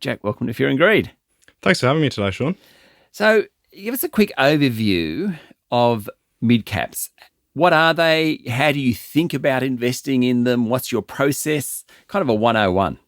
Jack, welcome to Fear and Greed. Thanks for having me today, Sean. So give us a quick overview of mid-caps. What are they? How do you think about investing in them? What's your process? Kind of a 101.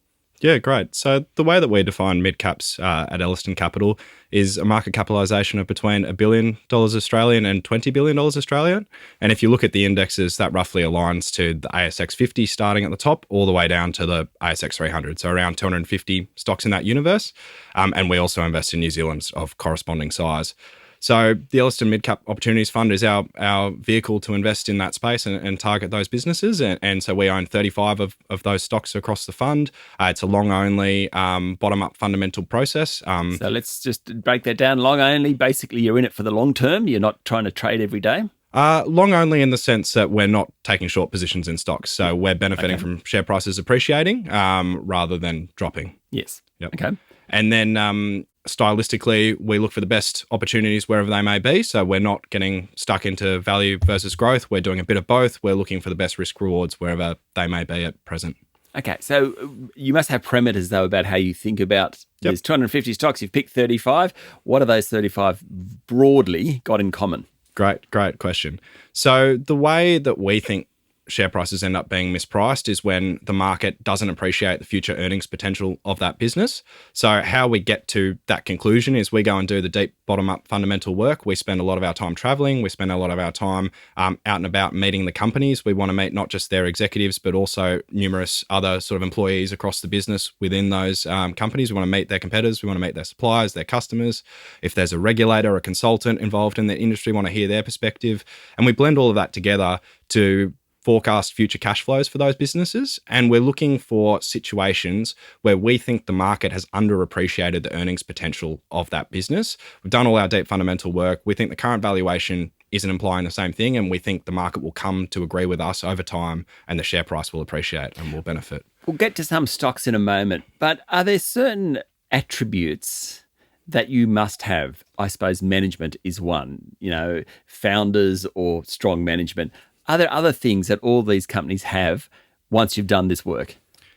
Yeah, great. So the way that we define mid-caps at Sodor Capital is a market capitalisation of between $1 billion Australian and $20 billion Australian. And if you look at the indexes, that roughly aligns to the ASX 50 starting at the top all the way down to the ASX 300. So around 250 stocks in that universe. And we also invest in New Zealand of corresponding size. So the Ellerston Midcap Opportunities Fund is our vehicle to invest in that space and target those businesses. And so we own 35 of those stocks across the fund. It's a long-only, bottom-up fundamental process. So let's just break that down. Long-only, basically you're in it for the long term. You're not trying to trade every day. Long only in the sense that we're not taking short positions in stocks. So we're benefiting from share prices appreciating rather than dropping. Yes. Yep. Okay. And then stylistically, we look for the best opportunities wherever they may be. So we're not getting stuck into value versus growth. We're doing a bit of both. We're looking for the best risk rewards wherever they may be at present. Okay. So you must have parameters, though, about how you think about there's 250 stocks. You've picked 35. What are those 35 broadly got in common? Great question. So the way that we think share prices end up being mispriced is when the market doesn't appreciate the future earnings potential of that business. So how we get to that conclusion is we go and do the deep bottom-up fundamental work. We spend a lot of our time traveling. We spend a lot of our time out and about meeting the companies. We want to meet not just their executives, but also numerous other sort of employees across the business within those companies. We want to meet their competitors. We want to meet their suppliers, their customers. If there's a regulator or a consultant involved in the industry, we want to hear their perspective. And we blend all of that together to forecast future cash flows for those businesses. And we're looking for situations where we think the market has underappreciated the earnings potential of that business. We've done all our deep fundamental work. We think the current valuation isn't implying the same thing. And we think the market will come to agree with us over time and the share price will appreciate and will benefit. We'll get to some stocks in a moment, but are there certain attributes that you must have? I suppose management is one, founders or strong management. Are there other things that all these companies have once you've done this work?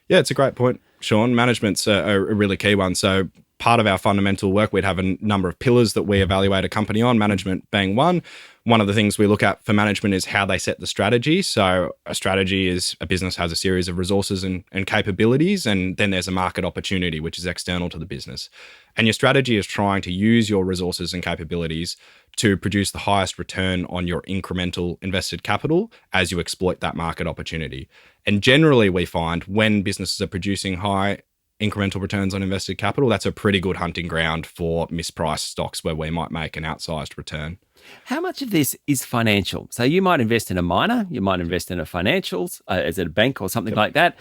Yeah, it's a great point, Sean. Management's a really key one. So part of our fundamental work, we'd have a number of pillars that we evaluate a company on, management being one. One of the things we look at for management is how they set the strategy. So a strategy is a business has a series of resources and capabilities, and then there's a market opportunity, which is external to the business. And your strategy is trying to use your resources and capabilities to produce the highest return on your incremental invested capital as you exploit that market opportunity. And generally, we find when businesses are producing high incremental returns on invested capital, that's a pretty good hunting ground for mispriced stocks where we might make an outsized return. How much of this is financial? So you might invest in a miner, you might invest in a financials, as a bank or something like that.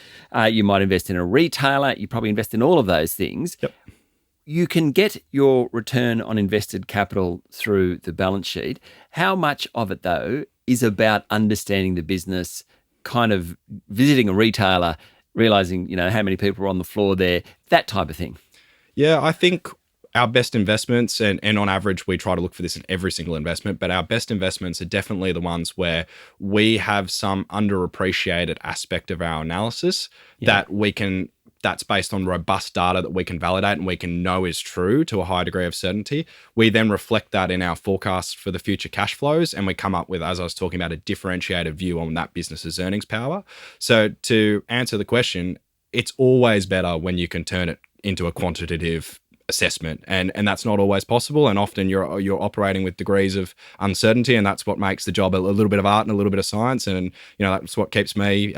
You might invest in a retailer. You probably invest in all of those things. Yep. You can get your return on invested capital through the balance sheet. How much of it, though, is about understanding the business, kind of visiting a retailer, realizing, how many people are on the floor there, that type of thing? Yeah, I think our best investments, and on average, we try to look for this in every single investment, but our best investments are definitely the ones where we have some underappreciated aspect of our analysis that's based on robust data that we can validate and we can know is true to a high degree of certainty. We then reflect that in our forecast for the future cash flows, and we come up with, as I was talking about, a differentiated view on that business's earnings power. So to answer the question, it's always better when you can turn it into a quantitative assessment, and that's not always possible, and often you're operating with degrees of uncertainty, and that's what makes the job a little bit of art and a little bit of science, and that's what keeps me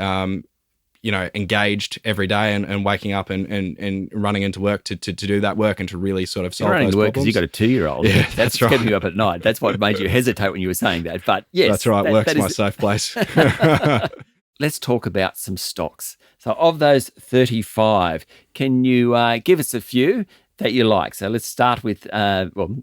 engaged every day and waking up and running into work to do that work and to really sort of solve those problems. You're running to work because you've got a 2-year-old. Yeah, that's right. keeping you up at night. That's what made you hesitate when you were saying that. But yes. That's right. Work's my safe place. Let's talk about some stocks. So of those 35, can you give us a few that you like? So let's start with,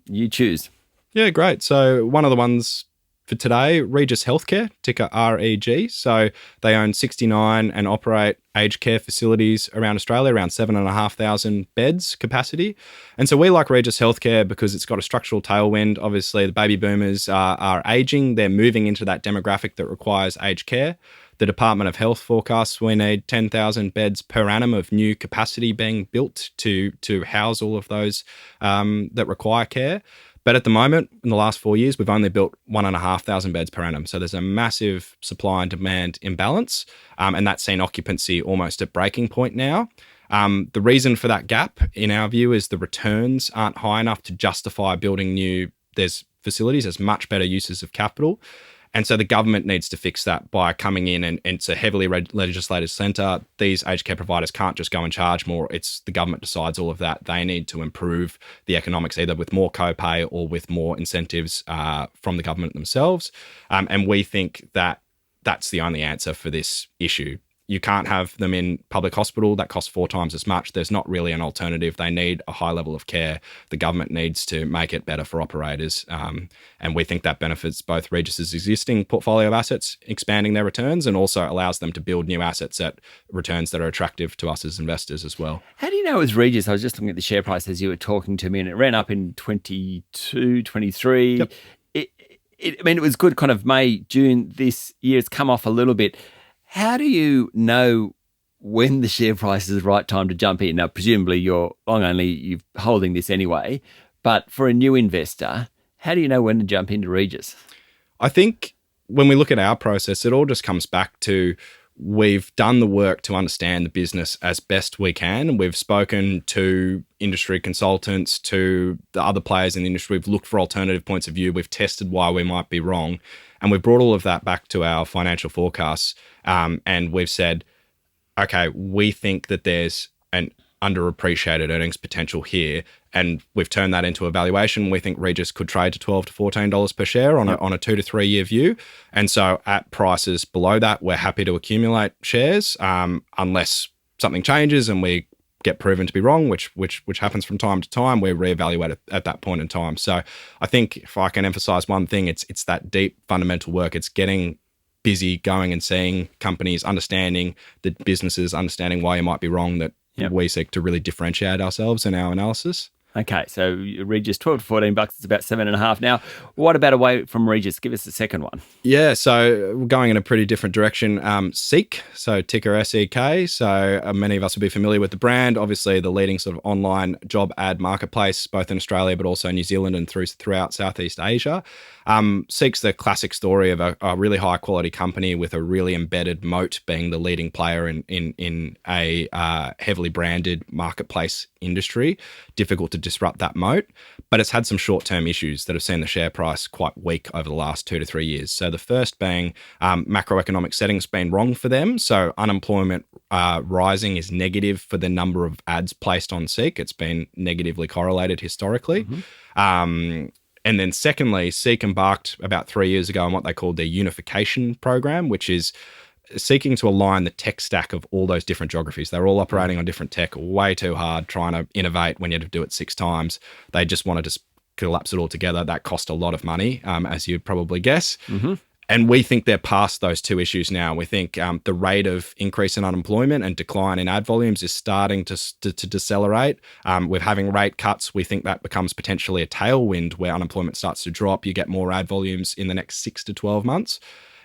you choose. Yeah, great. So one of the ones for today, Regis Healthcare, ticker REG. So they own 69 and operate aged care facilities around Australia, around 7,500 beds capacity. And so we like Regis Healthcare because it's got a structural tailwind. Obviously, the baby boomers are aging. They're moving into that demographic that requires aged care. The Department of Health forecasts we need 10,000 beds per annum of new capacity being built to house all of those that require care. But at the moment, in the last 4 years, we've only built 1,500 beds per annum. So there's a massive supply and demand imbalance, and that's seen occupancy almost at breaking point now. The reason for that gap, in our view, is the returns aren't high enough to justify building new facilities. There's much better uses of capital. And so the government needs to fix that by coming in, and it's a heavily legislated centre. These aged care providers can't just go and charge more. It's the government decides all of that. They need to improve the economics either with more copay or with more incentives from the government themselves. And we think that that's the only answer for this issue. You can't have them in public hospital. That costs 4 times as much. There's not really an alternative. They need a high level of care. The government needs to make it better for operators. And we think that benefits both Regis's existing portfolio of assets, expanding their returns, and also allows them to build new assets at returns that are attractive to us as investors as well. How do you know it was Regis? I was just looking at the share price as you were talking to me, and it ran up in 22, 23. Yep. It was good kind of May, June this year. It's come off a little bit. How do you know when the share price is the right time to jump in? Now, presumably you're you're holding this anyway, but for a new investor, how do you know when to jump into Regis? I think when we look at our process, it all just comes back to we've done the work to understand the business as best we can. We've spoken to industry consultants, to the other players in the industry. We've looked for alternative points of view. We've tested why we might be wrong. And we've brought all of that back to our financial forecasts. And we've said, okay, we think that there's an underappreciated earnings potential here. And we've turned that into a valuation. We think Regis could trade to $12 to $14 per share on a 2 to 3 year view. And so at prices below that, we're happy to accumulate shares unless something changes and we get proven to be wrong, which happens from time to time. We reevaluate at that point in time. So I think if I can emphasize one thing, it's that deep fundamental work. It's getting busy, going and seeing companies, understanding the businesses, understanding why you might be wrong, that we seek to really differentiate ourselves in our analysis. Okay, so Regis, $12 to $14, it's about 7.5 now. What about away from Regis? Give us the second one. Yeah, so we're going in a pretty different direction. Seek, so ticker SEK. So many of us will be familiar with the brand. Obviously, the leading sort of online job ad marketplace, both in Australia but also New Zealand and throughout Southeast Asia. Seek's the classic story of a really high quality company with a really embedded moat, being the leading player in a heavily branded marketplace industry. Difficult to disrupt that moat, but it's had some short-term issues that have seen the share price quite weak over the last 2 to 3 years. So the first being macroeconomic settings been wrong for them. So unemployment rising is negative for the number of ads placed on Seek. It's been negatively correlated historically. Mm-hmm. And then secondly, Seek embarked about 3 years ago on what they called their unification program, which is seeking to align the tech stack of all those different geographies. They're all operating on different tech, way too hard trying to innovate when you had to do it 6 times. They just wanted to collapse it all together. That cost a lot of money, as you'd probably guess. Mm-hmm. And we think they're past those 2 issues now. We think the rate of increase in unemployment and decline in ad volumes is starting to decelerate. With having rate cuts, we think that becomes potentially a tailwind where unemployment starts to drop. You get more ad volumes in the next 6 to 12 months.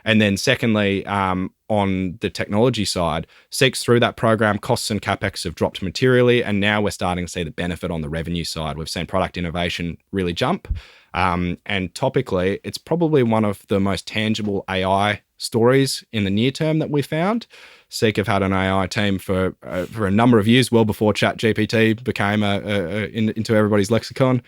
And then secondly, on the technology side, Seek's through that program, costs and CapEx have dropped materially, and now we're starting to see the benefit on the revenue side. We've seen product innovation really jump. And topically, it's probably one of the most tangible AI stories in the near term that we found. Seek have had an AI team for a number of years, well before ChatGPT became into everybody's lexicon.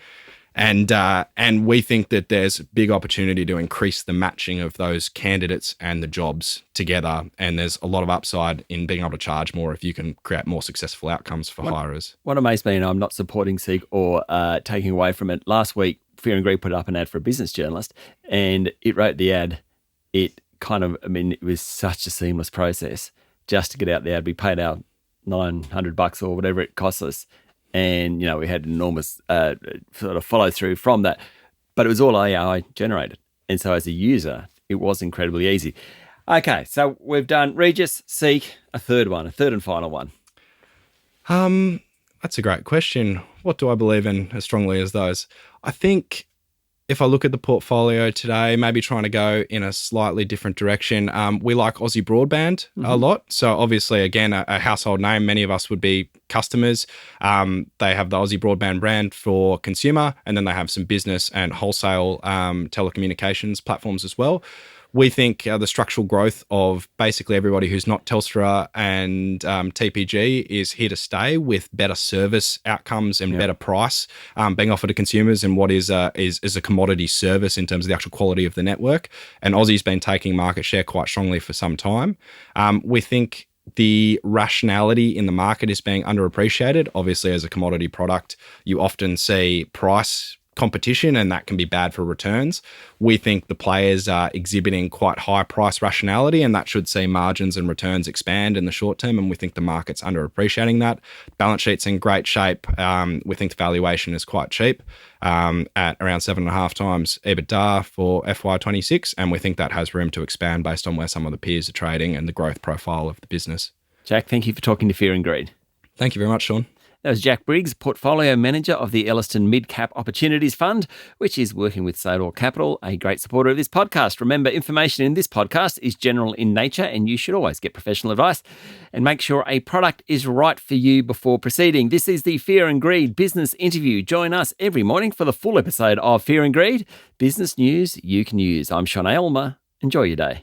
And we think that there's big opportunity to increase the matching of those candidates and the jobs together. And there's a lot of upside in being able to charge more if you can create more successful outcomes for hirers. What amazed me, and I'm not supporting Seek or taking away from it, last week, Fear and Greed put up an ad for a business journalist, and it wrote the ad. It was such a seamless process just to get out the ad. We paid our $900 or whatever it cost us. And, we had enormous sort of follow through from that. But it was all AI generated. And so as a user, it was incredibly easy. Okay, so we've done Regis, Seek, a third and final one. That's a great question. What do I believe in as strongly as those? I think if I look at the portfolio today, maybe trying to go in a slightly different direction, we like Aussie Broadband a lot. So obviously, again, a household name. Many of us would be customers. They have the Aussie Broadband brand for consumer, and then they have some business and wholesale telecommunications platforms as well. We think the structural growth of basically everybody who's not Telstra and TPG is here to stay, with better service outcomes and better price being offered to consumers, and what is a commodity service in terms of the actual quality of the network. And Aussie's been taking market share quite strongly for some time. We think the rationality in the market is being underappreciated. Obviously, as a commodity product, you often see price competition, and that can be bad for returns. We think the players are exhibiting quite high price rationality, and that should see margins and returns expand in the short term, and we think the market's underappreciating that. Balance sheet's in great shape. We think the valuation is quite cheap at around 7.5 times EBITDA for FY26, and we think that has room to expand based on where some of the peers are trading and the growth profile of the business. Jack, thank you for talking to Fear and Greed. Thank you very much, Sean. That was Jack Briggs, Portfolio Manager of the Ellerston Mid-Cap Opportunities Fund, which is working with Sodor Capital, a great supporter of this podcast. Remember, information in this podcast is general in nature, and you should always get professional advice and make sure a product is right for you before proceeding. This is the Fear and Greed Business Interview. Join us every morning for the full episode of Fear and Greed, business news you can use. I'm Sean Aylmer. Enjoy your day.